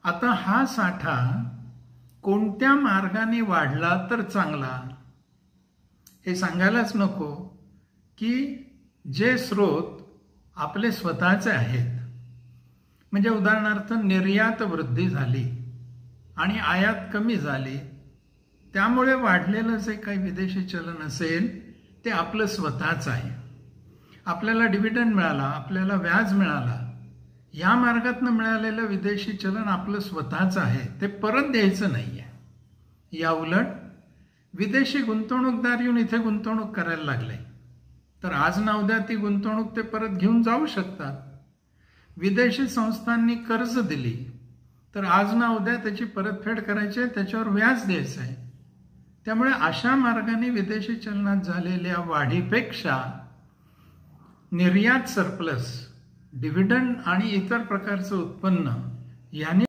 आता हा साठा कोणत्या मार्गाने वाढला तर चांगला हे सांगायलाच नको की जे स्रोत आपले स्वतःचे आहेत, म्हणजे उदाहरणार्थ निर्यात वृद्धी झाली आणि आयात कमी झाली, त्यामुळे वाढलेलं जे काही विदेशी चलन असेल ते आपलं स्वतःच आहे. आपल्याला डिव्हिडंड मिळाला, आपल्याला व्याज मिळाला, या मार्गातून मिळालेलं विदेशी चलन आपलं स्वतःच आहे, ते परत द्यायचं नाही आहे. या उलट विदेशी गुंतवणूकदार येऊन इथे गुंतवणूक करायला लागले तर आज ना उद्या ती गुंतवणूक ते परत घेऊन जाऊ शकतात. विदेशी संस्थांनी कर्ज दिली तर आज ना उद्या त्याची परतफेड करायची आहे, त्याच्यावर व्याज द्यायचं आहे. त्यामुळे अशा मार्गाने विदेशी चलनात झालेल्या वाढीपेक्षा निर्यात सरप्लस, डिव्हिडंड आणि इतर प्रकारचं उत्पन्न याने